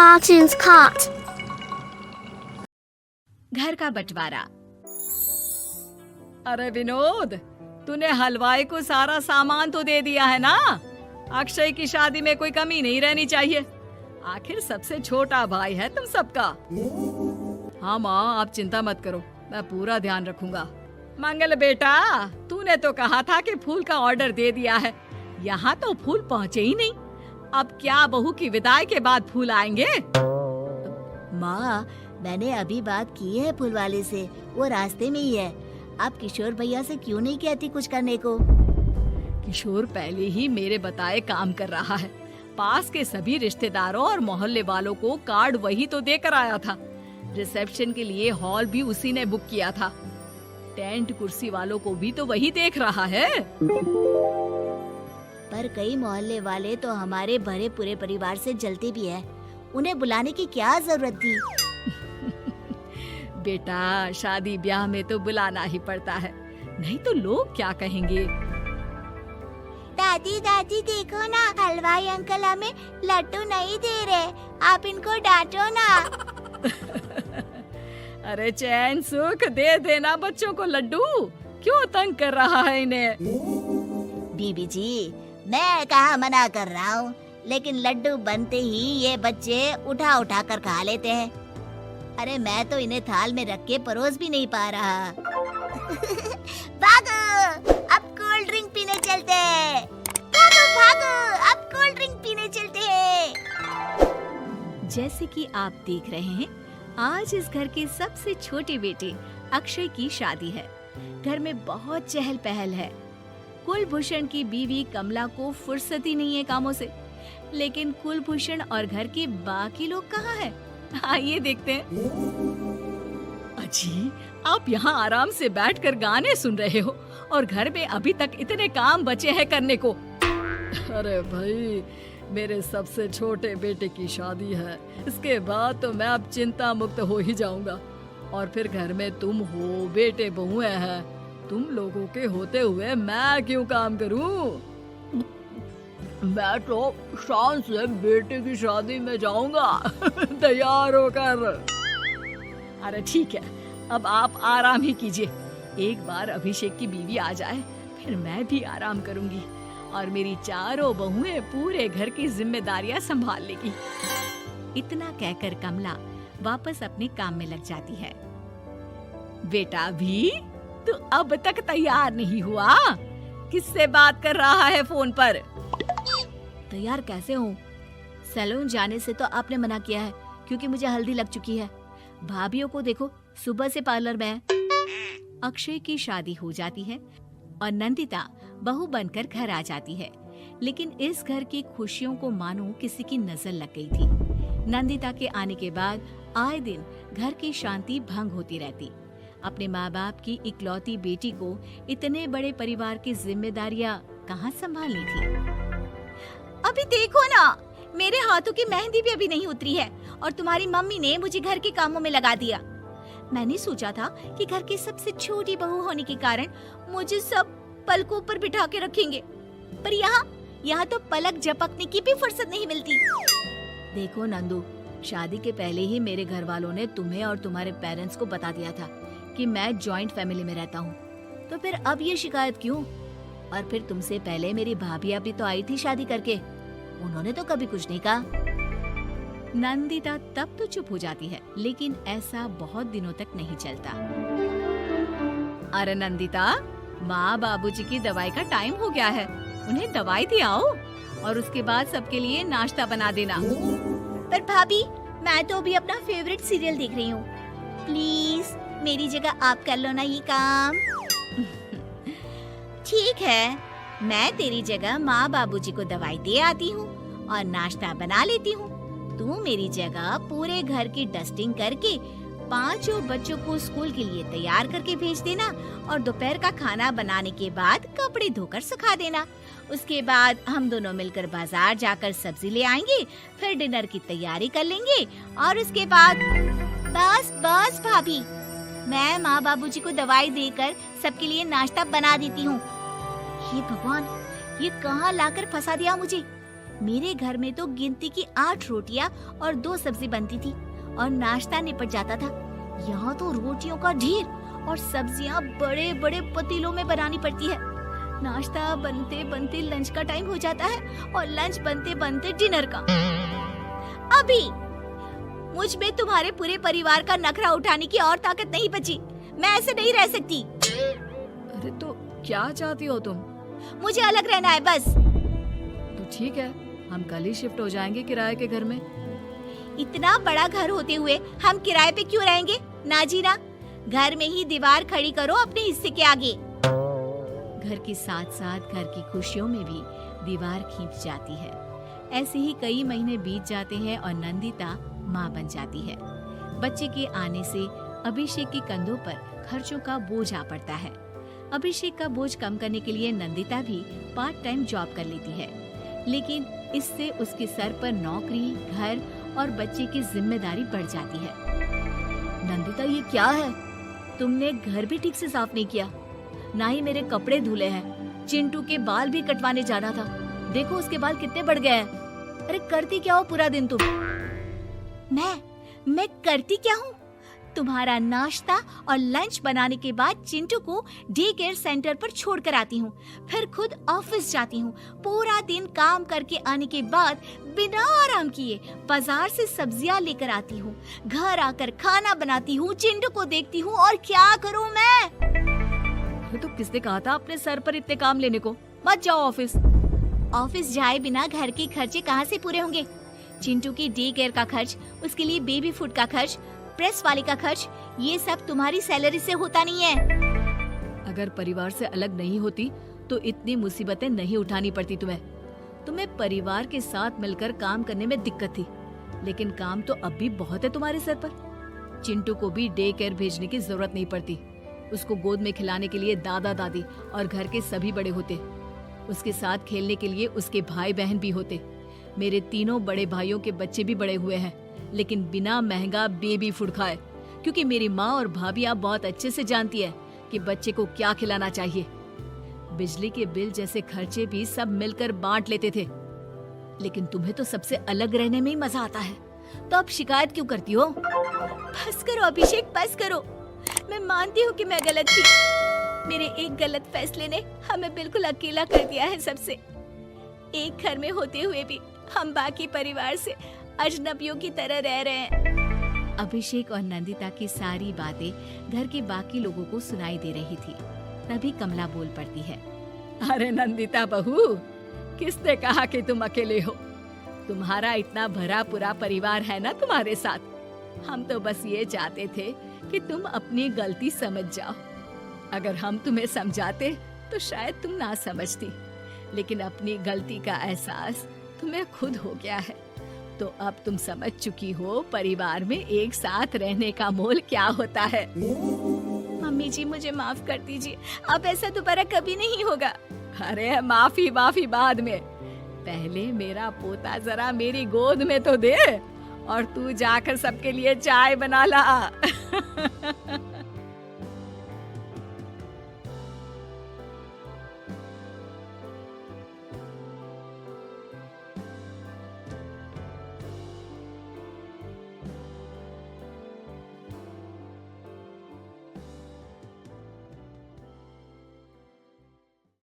Cartoons Cart. घर का बंटवारा। अरे विनोद, तूने हलवाई को सारा सामान तो दे दिया है ना? अक्षय की शादी में कोई कमी नहीं रहनी चाहिए। आखिर सबसे छोटा भाई है तुम सबका। हाँ माँ, आप चिंता मत करो, मैं पूरा ध्यान रखूंगा। मंगल बेटा, तूने तो कहा था कि फूल का ऑर्डर दे दिया है, यहाँ तो फूल पहुँचे ही नहीं। अब क्या बहू की विदाई के बाद फूल आएंगे? माँ, मैंने अभी बात की है फूल वाले से, वो रास्ते में ही है। आप किशोर भैया से क्यों नहीं कहती कुछ करने को? किशोर पहले ही मेरे बताए काम कर रहा है। पास के सभी रिश्तेदारों और मोहल्ले वालों को कार्ड वही तो देकर आया था। रिसेप्शन के लिए हॉल भी उसी ने बुक किया था। टेंट कुर्सी वालों को भी तो वही देख रहा है। पर कई मोहल्ले वाले तो हमारे भरे पूरे परिवार से जलते भी है, उन्हें बुलाने की क्या जरूरत थी? बेटा, शादी ब्याह में तो बुलाना ही पड़ता है, नहीं तो लोग क्या कहेंगे। दादी दादी देखो ना, हलवाई अंकल हमें लड्डू नहीं दे रहे, आप इनको डांटो ना। अरे चैन सुख दे देना बच्चों को लड्डू, क्यों तंग कर रहा है इन्हें? बीबी जी, मैं कहाँ मना कर रहा हूँ, लेकिन लड्डू बनते ही ये बच्चे उठा उठा कर खा लेते हैं। अरे मैं तो इन्हें थाल में रख के परोस भी नहीं पा रहा। भागो, अब कोल्ड ड्रिंक पीने चलते हैं। भागो भागो, अब कोल्ड ड्रिंक पीने चलते हैं। जैसे कि आप देख रहे हैं, आज इस घर के सबसे छोटे बेटे अक्षय की शादी है। घर में बहुत चहल पहल है। कुलभूषण की बीवी कमला को फुर्सत ही नहीं है कामों से, लेकिन कुलभूषण और घर के बाकी लोग कहाँ हैं? आइए देखते हैं। अजी, आप यहाँ आराम से बैठकर गाने सुन रहे हो और घर में अभी तक इतने काम बचे हैं करने को। अरे भाई, मेरे सबसे छोटे बेटे की शादी है, इसके बाद तो मैं अब चिंता मुक्त हो ही जाऊंगा। और फिर घर में तुम हो, बेटे बहुएं हैं, तुम लोगों के होते हुए मैं क्यों काम करूं? मैं तो शान से बेटे की शादी में जाऊंगा तैयार होकर। अरे ठीक है, अब आप आराम ही कीजिए। एक बार अभिषेक की बीवी आ जाए, फिर मैं भी आराम करूंगी और मेरी चारों बहुएं पूरे घर की जिम्मेदारियां संभाल लेगी। इतना कहकर कमला वापस अपने काम में लग जाती है। बेटा भी, तू अब तक तैयार नहीं हुआ? किससे बात कर रहा है फोन पर? तैयार कैसे हूँ? सैलून जाने से तो आपने मना किया है, क्योंकि मुझे हल्दी लग चुकी है। भाभीयों को देखो, सुबह से पार्लर में है। अक्षय की शादी हो जाती है और नंदिता बहू बनकर घर आ जाती है, लेकिन इस घर की खुशियों को मानो किसी की नजर लग गई थी। नंदिता के आने के बाद आए दिन घर की शांति भंग होती रहती। अपने माँ बाप की इकलौती बेटी को इतने बड़े परिवार की जिम्मेदारियां कहाँ संभालनी थी? अभी देखो ना, मेरे हाथों की मेहंदी भी अभी नहीं उतरी है और तुम्हारी मम्मी ने मुझे घर के कामों में लगा दिया। मैंने सोचा था कि घर की सबसे छोटी बहू होने के कारण मुझे सब पलकों पर बिठा के रखेंगे, पर यहाँ तो पलक झपकने की भी फुर्सत नहीं मिलती। देखो नंदू, शादी के पहले ही मेरे घर वालों ने तुम्हें और तुम्हारे पेरेंट्स को बता दिया था कि मैं जॉइंट फैमिली में रहता हूँ, तो फिर अब ये शिकायत क्यों? और फिर तुमसे पहले मेरी भाभी भी तो आई थी शादी करके, उन्होंने तो कभी कुछ नहीं कहा। नंदिता तब तो चुप हो जाती है, लेकिन ऐसा बहुत दिनों तक नहीं चलता। अरे नंदिता, माँ बाबूजी की दवाई का टाइम हो गया है, उन्हें दवाई दिलाओ और उसके बाद सबके लिए नाश्ता बना देना। पर भाभी, मैं तो अभी अपना फेवरेट सीरियल देख रही हूँ, प्लीज मेरी जगह आप कर लो ना ये काम। ठीक है, मैं तेरी जगह माँ बाबूजी को दवाई दे आती हूँ और नाश्ता बना लेती हूँ। तू मेरी जगह पूरे घर की डस्टिंग करके 5 बच्चों को स्कूल के लिए तैयार करके भेज देना और दोपहर का खाना बनाने के बाद कपड़े धोकर सुखा देना। उसके बाद हम दोनों मिलकर बाजार जाकर सब्जी ले आएंगे, फिर डिनर की तैयारी कर लेंगे और उसके बाद बस बस भाभी, मैं माँ बाबूजी को दवाई देकर सबके लिए नाश्ता बना देती हूँ। ये भगवान, ये कहाँ लाकर फंसा दिया मुझे। मेरे घर में तो गिनती की 8 रोटियां और 2 सब्जी बनती थी और नाश्ता निपट जाता था। यहाँ तो रोटियों का ढेर और सब्जियां बड़े बड़े पतीलों में बनानी पड़ती है। नाश्ता बनते बनते लंच का टाइम हो जाता है और लंच बनते बनते डिनर का। अभी मुझ में तुम्हारे पूरे परिवार का नखरा उठाने की और ताकत नहीं बची। मैं ऐसे नहीं रह सकती। अरे तो क्या चाहती हो तुम? मुझे अलग रहना है बस। तो ठीक है, हम कल ही शिफ्ट हो जाएंगे किराए के घर में। इतना बड़ा घर होते हुए हम किराए पे क्यों रहेंगे? ना जी ना, घर में ही दीवार खड़ी करो अपने हिस्से के आगे। घर के साथ साथ घर की खुशियों में भी दीवार खींच जाती है। ऐसे ही कई महीने बीत जाते हैं और नंदिता माँ बन जाती है। बच्चे के आने से अभिषेक के कंधों पर खर्चों का बोझ आ पड़ता है। अभिषेक का बोझ कम करने के लिए नंदिता भी पार्ट टाइम जॉब कर लेती है, लेकिन इससे उसके सर पर नौकरी, घर और बच्चे की जिम्मेदारी बढ़ जाती है। नंदिता, ये क्या है? तुमने घर भी ठीक से साफ नहीं किया, ना ही मेरे कपड़े धुले हैं। चिंटू के बाल भी कटवाने जाना था, देखो उसके बाल कितने बढ़ गए हैं। अरे करती क्या हो पूरा दिन तुम? मैं करती क्या हूँ? तुम्हारा नाश्ता और लंच बनाने के बाद चिंटू को डे केयर सेंटर पर छोड़कर आती हूँ, फिर खुद ऑफिस जाती हूँ। पूरा दिन काम करके आने के बाद बिना आराम किए बाजार से सब्जियाँ लेकर आती हूँ, घर आकर खाना बनाती हूँ, चिंटू को देखती हूँ और क्या करूँ मैं? तो किसने कहा था अपने सर पर इतने काम लेने को? मत जाओ ऑफिस। ऑफिस जाए बिना घर के खर्चे कहाँ से पूरे होंगे? चिंटू की डे केयर का खर्च, उसके लिए बेबी फूड का खर्च, प्रेस वाले का खर्च, ये सब तुम्हारी सैलरी से होता नहीं है। अगर परिवार से अलग नहीं होती तो इतनी मुसीबतें नहीं उठानी पड़ती तुम्हें परिवार के साथ मिलकर काम करने में दिक्कत थी, लेकिन काम तो अब भी बहुत है तुम्हारे सर पर। चिंटू को भी डे केयर भेजने की जरूरत नहीं पड़ती। उसको गोद में खिलाने के लिए दादा दादी और घर के सभी बड़े होते। उसके साथ खेलने के लिए उसके भाई बहन भी होते। मेरे तीनों बड़े भाइयों के बच्चे भी बड़े हुए हैं, लेकिन बिना महंगा बेबी फूड खाए, क्योंकि मेरी माँ और भाभियाँ बहुत अच्छे से जानती है कि बच्चे को क्या खिलाना चाहिए। बिजली के बिल जैसे खर्चे भी सब मिलकर बांट लेते थे, लेकिन तुम्हें तो सबसे अलग रहने में ही मजा आता है, तो अब शिकायत क्यों करती हो? बस करो अभिषेक, बस करो। मैं मानती हूँ कि मैं गलत थी। मेरे एक गलत फैसले ने हमें बिल्कुल अकेला कर दिया है सबसे। एक घर में होते हुए भी हम बाकी परिवार से अजनबियों की तरह रह रहे हैं। अभिषेक और नंदिता की सारी बातें घर के बाकी लोगों को सुनाई दे रही थी। तभी कमला बोल पड़ती है। अरे नंदिता बहू, किसने कहा कि तुम अकेले हो? तुम्हारा इतना भरा पूरा परिवार है ना तुम्हारे साथ। हम तो बस ये चाहते थे कि तुम अपनी गलती समझ जाओ। अगर हम तुम्हें समझाते तो शायद तुम ना समझती, लेकिन अपनी गलती का एहसास तुम्हें खुद हो गया है, तो अब तुम समझ चुकी हो परिवार में एक साथ रहने का मोल क्या होता है। मम्मी जी, मुझे माफ कर दीजिए, अब ऐसा दोबारा कभी नहीं होगा। अरे माफी बाद में, पहले मेरा पोता जरा मेरी गोद में तो दे, और तू जाकर सबके लिए चाय बना ला।